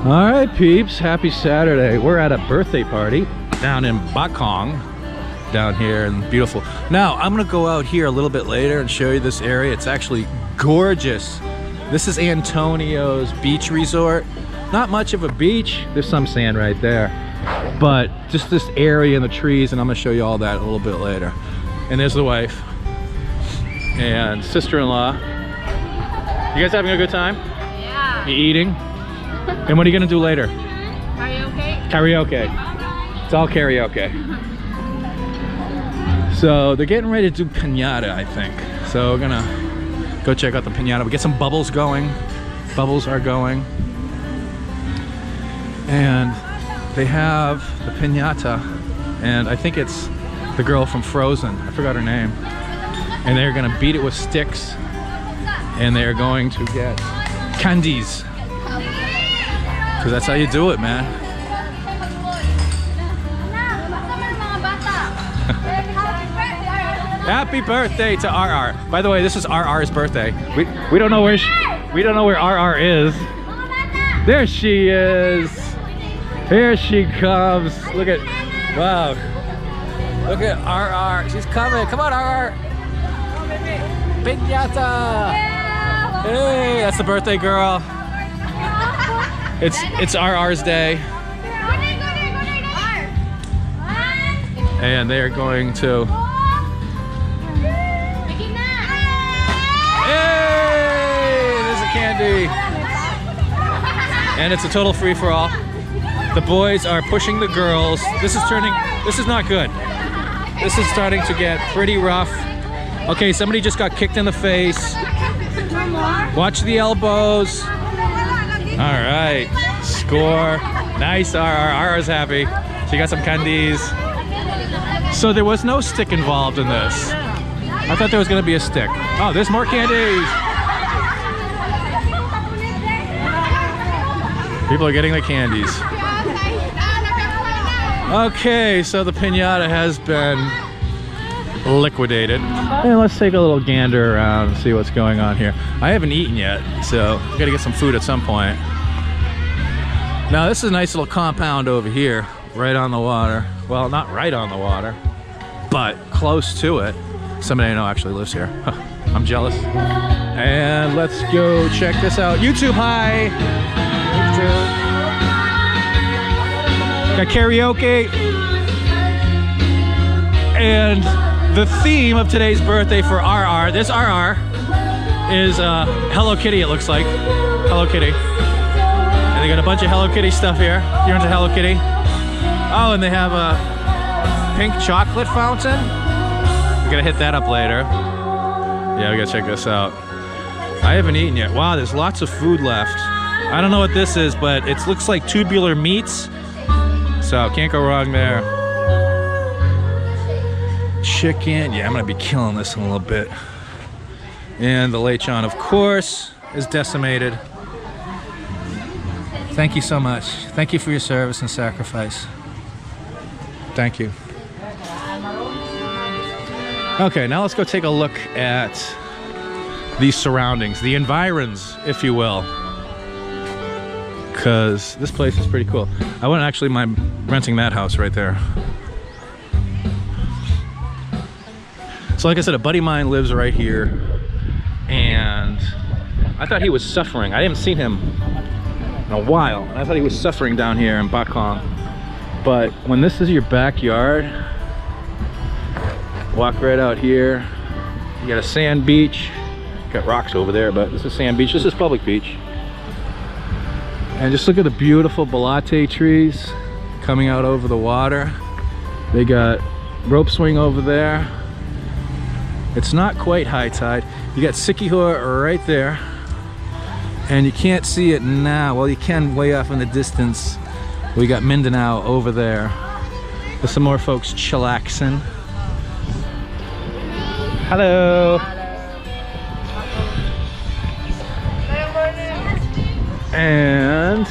All right, peeps, happy Saturday. We're at a birthday party down in Bacong, down here in beautiful. Now, I'm gonna go out here a little bit later and show you this area. It's actually gorgeous. This is Antonio's beach resort. Not much of a beach. There's some sand right there, but just this area and the trees, and I'm gonna show you all that a little bit later. And there's the wife and sister-in-law. You guys having a good time? Yeah. You eating? And what are you gonna do later? Karaoke? Karaoke. It's all karaoke. So they're getting ready to do Pinata, I think. So we're gonna go check out the Pinata. We get some bubbles going. Bubbles are going. And they have the Pinata, and I think it's the girl from Frozen. I forgot her name. And they're gonna beat it with sticks, and they're going to get candies. Because that's how you do it, man. Happy birthday to RR. By the way, this is RR's birthday. We don't know where RR is. There she is. Here she comes. Look at, wow. Look at RR. She's coming. Come on, RR. Pinata. Hey, that's the birthday girl. It's RR's day. And they are going to. Hey, there's a candy. And it's a total free-for-all. The boys are pushing the girls. This is not good. This is starting to get pretty rough. Okay, somebody just got kicked in the face. Watch the elbows. All right, score. Nice, RR's happy. She got some candies. So there was no stick involved in this. I thought there was gonna be a stick. Oh, there's more candies. People are getting the candies. Okay, so the Pinata has been liquidated. And let's take a little gander around and see what's going on here. I haven't eaten yet, so I gotta get some food at some point. Now this is a nice little compound over here, right on the water. Well, not right on the water, but close to it. Somebody I know actually lives here. Huh, I'm jealous. And let's go check this out. YouTube, hi! YouTube. Got karaoke. And the theme of today's birthday for RR, this RR, is Hello Kitty, it looks like. Hello Kitty. And they got a bunch of Hello Kitty stuff here. You're into Hello Kitty? Oh, and they have a pink chocolate fountain. We're gonna hit that up later. Yeah, we gotta check this out. I haven't eaten yet. Wow, there's lots of food left. I don't know what this is, but it looks like tubular meats. So can't go wrong there. Chicken, yeah, I'm gonna be killing this in a little bit. And the lechon, of course, is decimated. Thank you so much. Thank you for your service and sacrifice. Thank you. Okay, now let's go take a look at these surroundings, the environs, if you will. Because this place is pretty cool. I wouldn't actually mind renting that house right there. So like I said, a buddy of mine lives right here, and I thought he was suffering. I haven't seen him in a while, and I thought he was suffering down here in Bacong. But when this is your backyard, walk right out here. You got a sand beach. Got rocks over there, but this is sand beach. This is public beach. And just look at the beautiful balate trees coming out over the water. They got rope swing over there. It's not quite high tide. You got Sikihor right there. And you can't see it now. Well, you can way off in the distance. We got Mindanao over there. There's some more folks chillaxing. Hello. And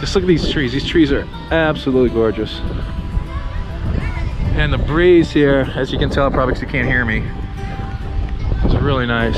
just look at these trees. These trees are absolutely gorgeous. And the breeze here, as you can tell, probably because you can't hear me, it's really nice.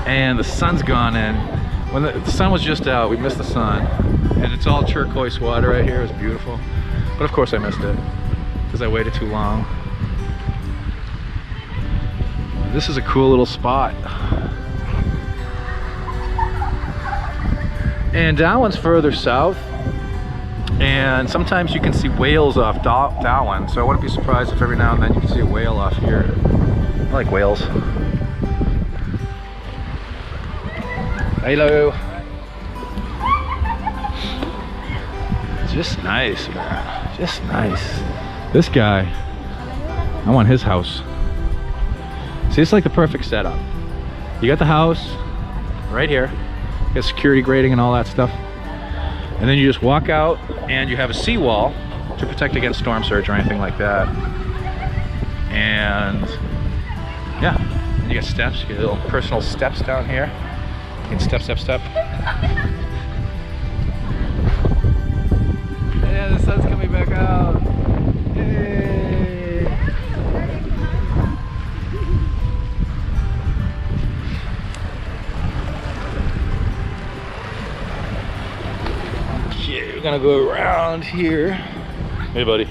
and the sun's gone in. When the sun was just out, we missed the sun, and it's all turquoise water right here. It's beautiful, but of course I missed it because I waited too long. This is a cool little spot. And Darwin's further south, and sometimes you can see whales off Darwin, so I wouldn't be surprised if every now and then you can see a whale off here. I like whales. Hello. Just nice, man. Just nice. This guy, I want his house. See, it's like the perfect setup. You got the house right here. You got security grading and all that stuff. And then you just walk out and you have a seawall to protect against storm surge or anything like that. And yeah, and you got steps, you get little personal steps down here. You can step, step, step. Yeah, the sun's coming back out. Yay! Okay, we're gonna go around here. Hey, buddy.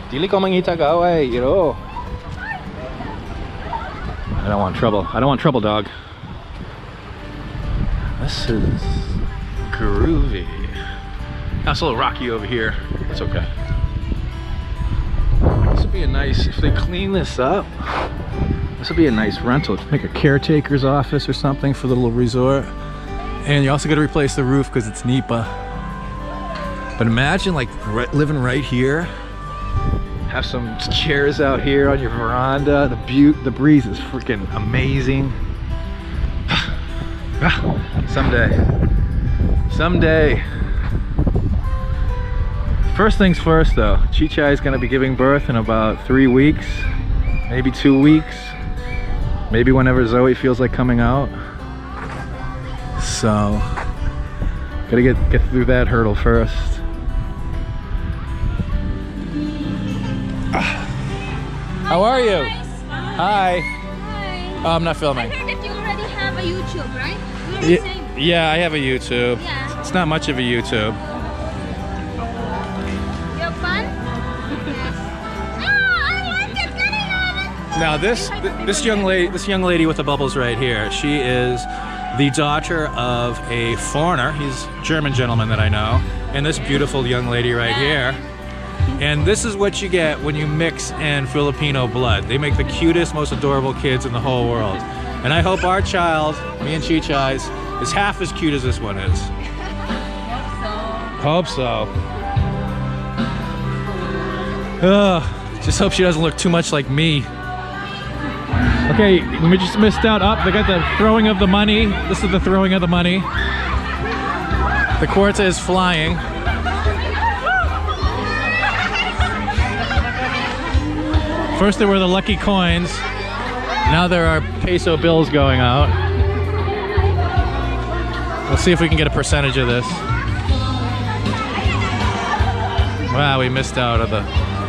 Dili ko mangita ka, away, you know. I don't want trouble. I don't want trouble, dog. This is groovy. Now it's a little rocky over here. It's okay. This would be a nice, if they clean this up, this would be a nice rental. Make a caretaker's office or something for the little resort. And you also got to replace the roof because it's NEPA. But imagine like living right here. Have some chairs out here on your veranda. The breeze is freaking amazing. Someday. First things first though, Chichai is gonna be giving birth in about 3 weeks, maybe 2 weeks, maybe whenever Zoe feels like coming out. So, gotta get through that hurdle first. How are you? Hi. Hi. Oh, I'm not filming. I heard that you already have a YouTube, right? Yeah, I have a YouTube. Yeah. It's not much of a YouTube. You have fun? Yes. Oh, I like it. Now this young lady with the bubbles right here, she is the daughter of a foreigner. He's a German gentleman that I know, and this beautiful young lady right here. And this is what you get when you mix in Filipino blood. They make the cutest, most adorable kids in the whole world. And I hope our child, me and Chichai's, is half as cute as this one is. Hope so. Just hope she doesn't look too much like me. Okay, we just missed out. They got the throwing of the money. This is the throwing of the money. The quarta is flying. First there were the lucky coins. Now there are peso bills going out. Let's see if we can get a percentage of this. Wow, we missed out on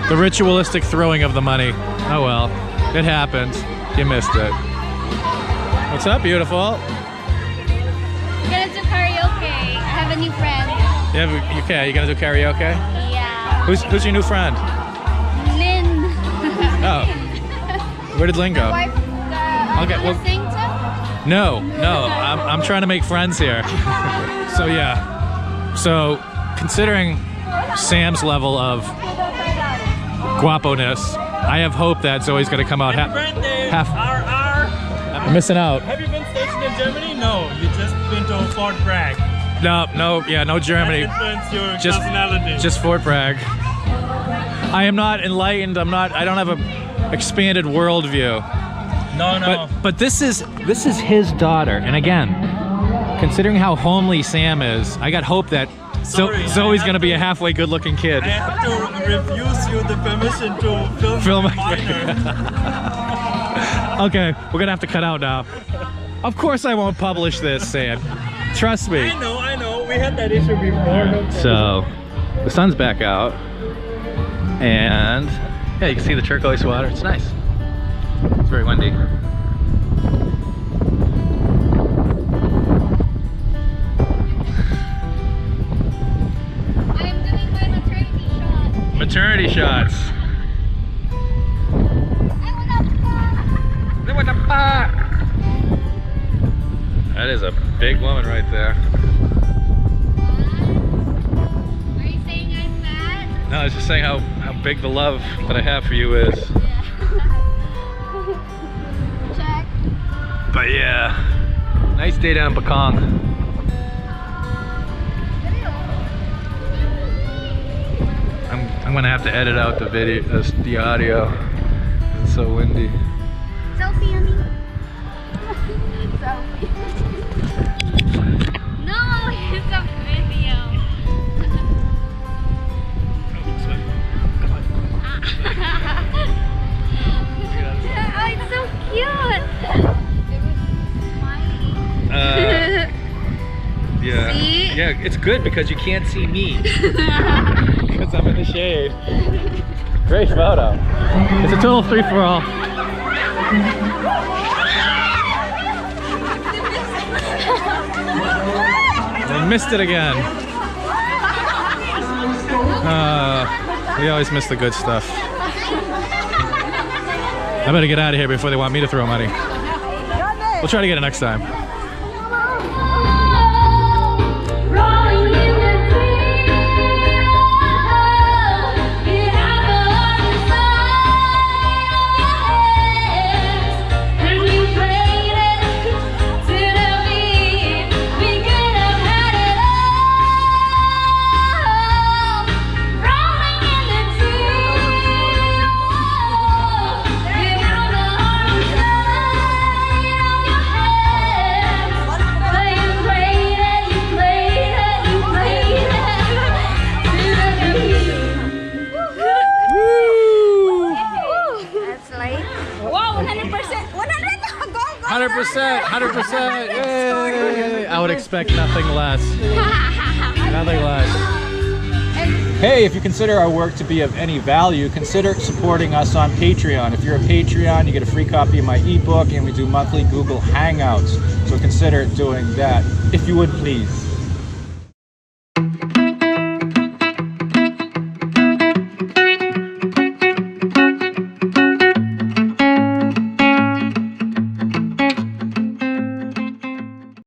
the ritualistic throwing of the money. Oh well, it happened. You missed it. What's up, beautiful? We're gonna do karaoke. I have a new friend. You gonna do karaoke? Yeah. Who's your new friend? Lynn. Oh. Where did Lynn go? Okay, well, sing to? No. I'm trying to make friends here. So yeah. So considering Sam's level of guapo-ness, I have hope that Zoe's gonna come out half. I'm missing out. Have you been stationed in Germany? No, you just been to Fort Bragg. No Germany. That influenced your personality. Just Fort Bragg. I am not enlightened. I don't have a expanded worldview. No. But this is his daughter, and again, considering how homely Sam is, I got hope that Zoe's gonna be a halfway good-looking kid. I have to refuse you the permission to film minor. Okay, we're gonna have to cut out now. Of course I won't publish this, Sam. Trust me. I know. We had that issue before. So, the sun's back out, and yeah, you can see the turquoise water. It's nice. It's very windy. Maternity shots. That is a big woman right there. Are you saying I'm fat? No, I was just saying how big the love that I have for you is. Check. But yeah, nice day down in Bacong. I'm gonna have to edit out the video, the audio. It's so windy. Selfie, honey. Selfie. No, it's a video. Oh, it's so cute. Yeah. See? Yeah, it's good because you can't see me. Because I'm in the shade. Great photo. It's a total free-for-all. I missed it again. We always miss the good stuff. I better get out of here before they want me to throw money. We'll try to get it next time. That's like, wow, 100%. 100%. Yay! I would expect nothing less. Nothing less. Hey, if you consider our work to be of any value, consider supporting us on Patreon. If you're a Patreon, you get a free copy of my ebook, and we do monthly Google Hangouts. So consider doing that, if you would please.